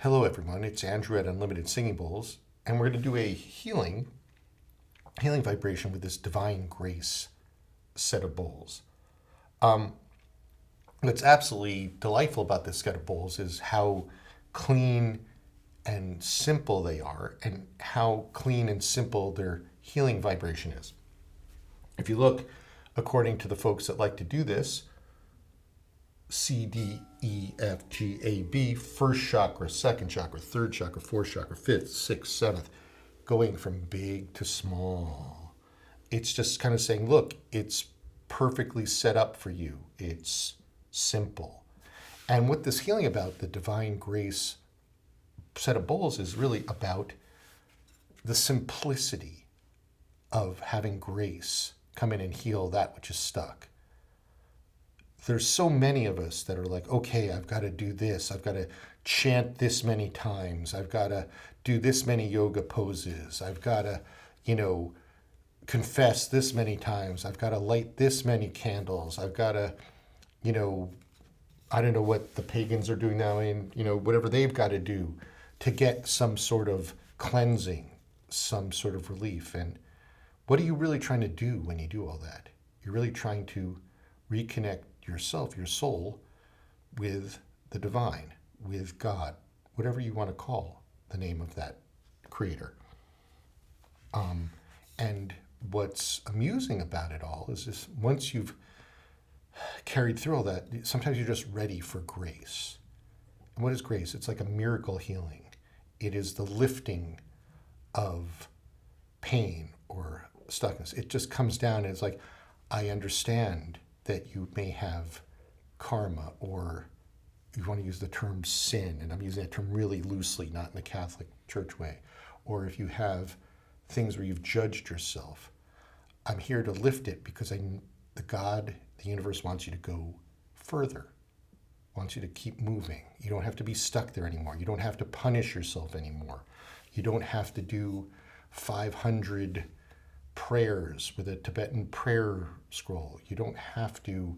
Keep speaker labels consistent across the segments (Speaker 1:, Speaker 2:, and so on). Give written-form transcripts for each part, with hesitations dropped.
Speaker 1: Hello, everyone. It's Andrew at Unlimited Singing Bowls, and we're going to do a healing vibration with this divine grace set of bowls. What's absolutely delightful about this set of bowls is how clean and simple they are, and how clean and simple their healing vibration is. If you look, according to the folks that like to do this, C, D, E, F, G, A, B, first chakra, second chakra, third chakra, fourth chakra, fifth, sixth, seventh, going from big to small. It's just kind of saying, look, it's perfectly set up for you. It's simple. And what this healing about, the divine grace set of bowls, is really about the simplicity of having grace come in and heal that which is stuck. There's so many of us that are like, okay, I've got to do this. I've got to chant this many times. I've got to do this many yoga poses. I've got to, confess this many times. I've got to light this many candles. I've got to, I don't know what the pagans are doing now, and, whatever they've got to do to get some sort of cleansing, some sort of relief. And what are you really trying to do when you do all that? You're really trying to reconnect yourself, your soul, with the divine, with God, whatever you want to call the name of that creator. And what's amusing about it all is this: once you've carried through all that, sometimes you're just ready for grace. And what is grace? It's like a miracle healing. It is the lifting of pain or stuckness. It just comes down and it's like, I understand that you may have karma, or you want to use the term sin, and I'm using that term really loosely, not in the Catholic Church way. Or if you have things where you've judged yourself, I'm here to lift it because the God, the universe, wants you to go further, wants you to keep moving. You don't have to be stuck there anymore. You don't have to punish yourself anymore. You don't have to do 500 prayers with a Tibetan prayer scroll. You don't have to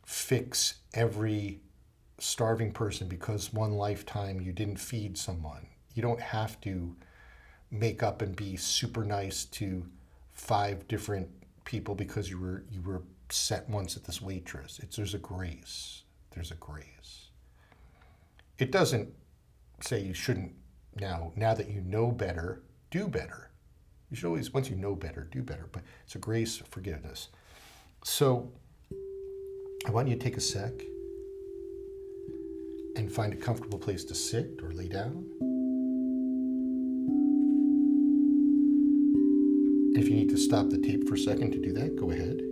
Speaker 1: fix every starving person because one lifetime you didn't feed someone. You don't have to make up and be super nice to 5 different people because you were set once at this waitress. There's a grace. There's a grace. It doesn't say you shouldn't now that you know better, do better. You should always, once you know better, do better. But it's a grace of forgiveness. So I want you to take a sec and find a comfortable place to sit or lay down. If you need to stop the tape for a second to do that, go ahead.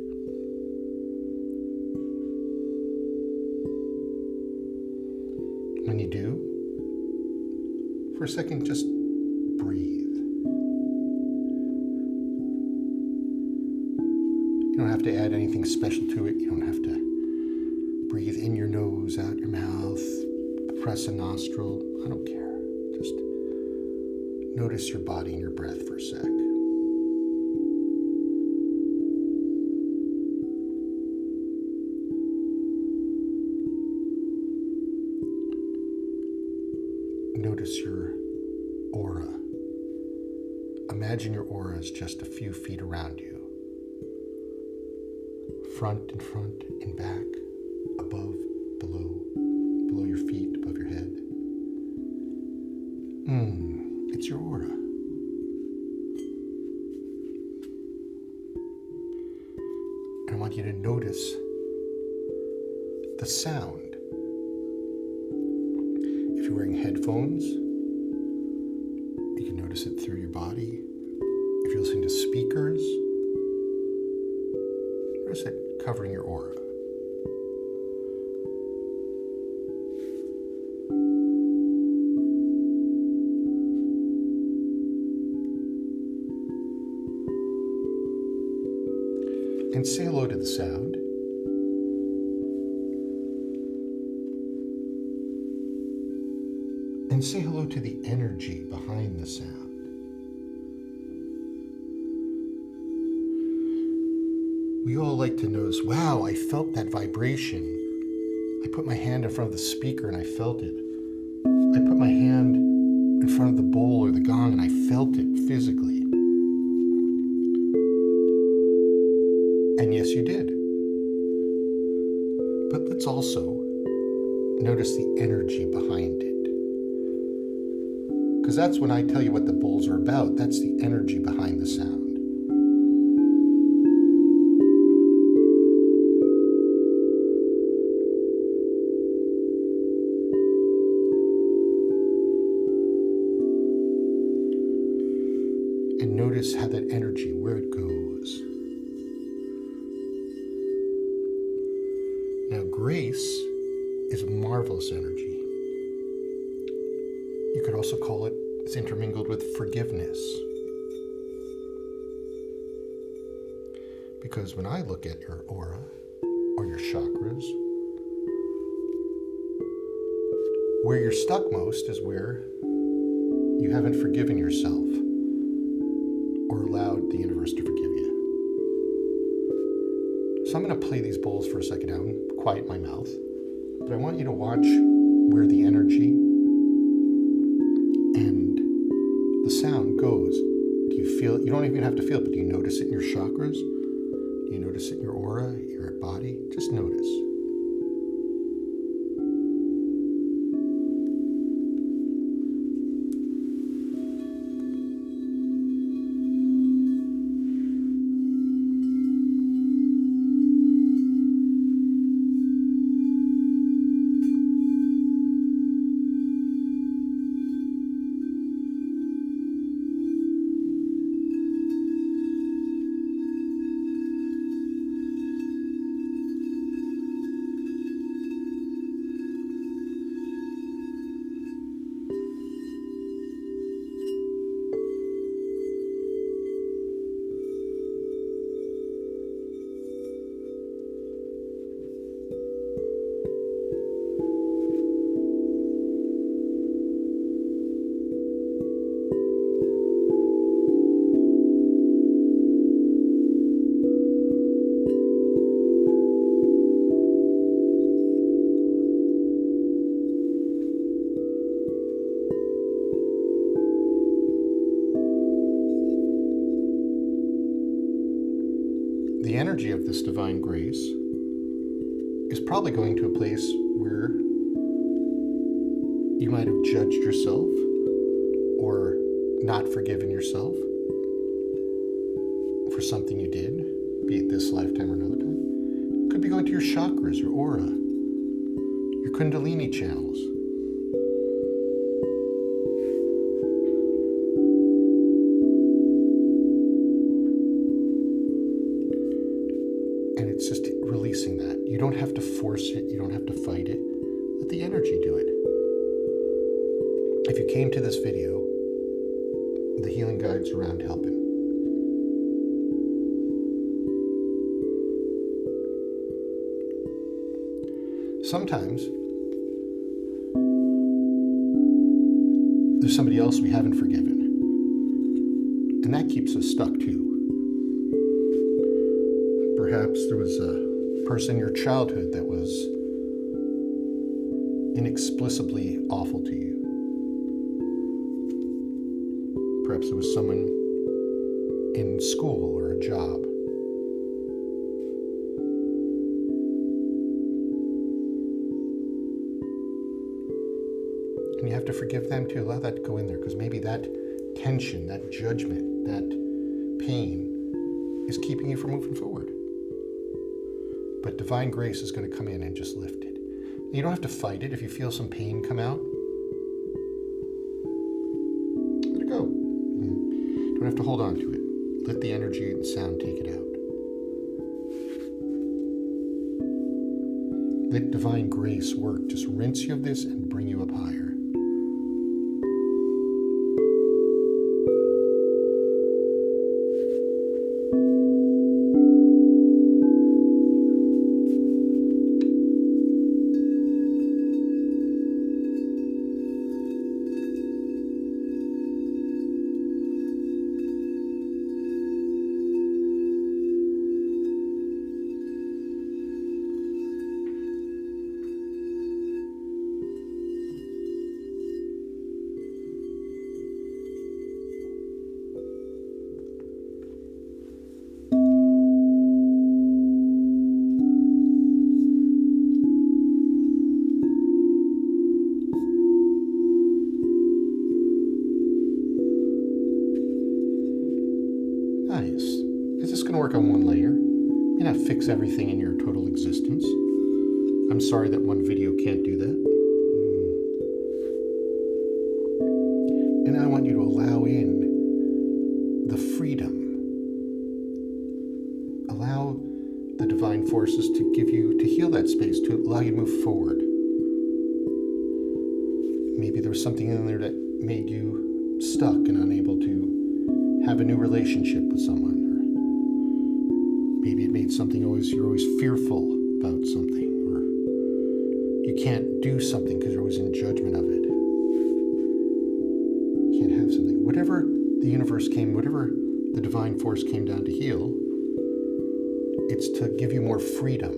Speaker 1: When you do, for a second, just breathe. You don't have to add anything special to it. You don't have to breathe in your nose, out your mouth, press a nostril. I don't care. Just notice your body and your breath for a sec. Notice your aura. Imagine your aura is just a few feet around you. Front and back, above, below your feet, above your head. It's your aura. And I want you to notice the sound. If you're wearing headphones, you can notice it through your body. If you're listening to speakers, notice it covering your aura. And say hello to the sound. And say hello to the energy behind the sound. We all like to notice, wow, I felt that vibration. I put my hand in front of the speaker and I felt it. I put my hand in front of the bowl or the gong and I felt it physically. And yes, you did. But let's also notice the energy behind it. Because that's when I tell you what the bowls are about. That's the energy behind the sound. And notice how that energy, where it goes. Now, grace is marvelous energy. You could also call it, it's intermingled with forgiveness. Because when I look at your aura or your chakras, where you're stuck most is where you haven't forgiven yourself or allowed the universe to forgive you. So I'm going to play these bowls for a second now and quiet my mouth. But I want you to watch where the energy and the sound goes. Do you feel it? You don't even have to feel it, but do you notice it in your chakras? Do you notice it in your aura, your body? Just notice. The energy of this divine grace is probably going to a place where you might have judged yourself or not forgiven yourself for something you did, be it this lifetime or another time. It could be going to your chakras, your aura, your kundalini channels. And it's just releasing that. You don't have to force it. You don't have to fight it. Let the energy do it. If you came to this video, the healing guide's around helping. Sometimes there's somebody else we haven't forgiven, and that keeps us stuck too. Perhaps there was a person in your childhood that was inexplicably awful to you. Perhaps there was someone in school or a job. And you have to forgive them too. Allow that to go in there, because maybe that tension, that judgment, that pain is keeping you from moving forward. But divine grace is going to come in and just lift it. You don't have to fight it. If you feel some pain come out, let it go. You don't have to hold on to it. Let the energy and sound take it out. Let divine grace work. Just rinse you of this and bring you up higher. can work on one layer. May not fix everything in your total existence. I'm sorry that one video can't do that. And I want you to allow in the freedom. Allow the divine forces to heal that space, to allow you to move forward. Maybe there was something in there that made you stuck and unable to have a new relationship with someone. Or maybe it made something you're always fearful about something. Or you can't do something because you're always in judgment of it. You can't have something. Whatever whatever the divine force came down to heal, it's to give you more freedom.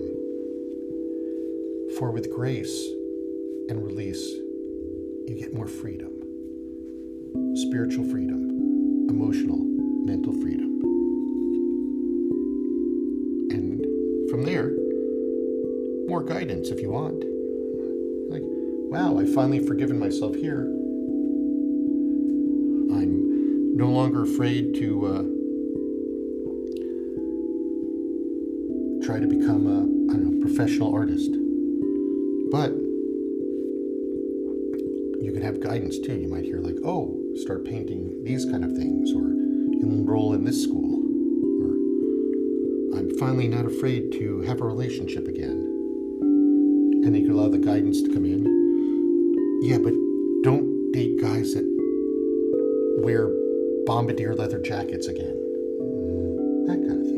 Speaker 1: For with grace and release, you get more freedom. Spiritual freedom, emotional, mental freedom. And from there, more guidance if you want. Like, wow, I've finally forgiven myself here. I'm no longer afraid to try to become a professional artist. But you can have guidance too. You might hear like, oh, start painting these kind of things, or enroll in this school, or I'm finally not afraid to have a relationship again. And you can allow the guidance to come in. Yeah, but don't date guys that wear bombardier leather jackets again. That kind of thing.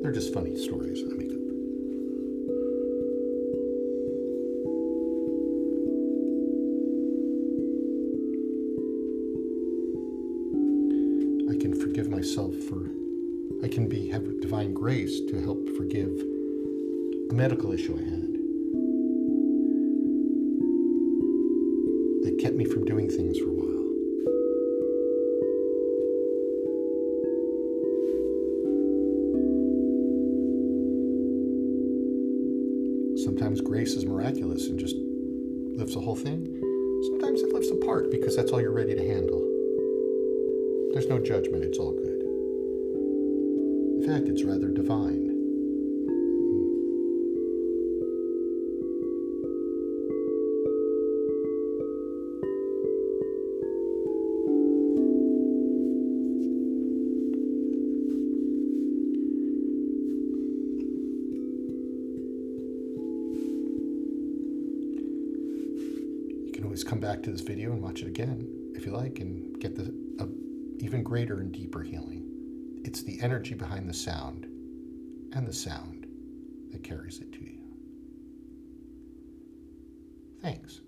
Speaker 1: They're just funny stories I make up. I can forgive myself I can have divine grace to help forgive a medical issue I had that kept me from doing things for a while. Sometimes grace is miraculous and just lifts the whole thing. Sometimes it lifts a part because that's all you're ready to handle. There's no judgment, it's all good. In fact, it's rather divine. You can always come back to this video and watch it again if you like and get the even greater and deeper healing. It's the energy behind the sound and the sound that carries it to you. Thanks.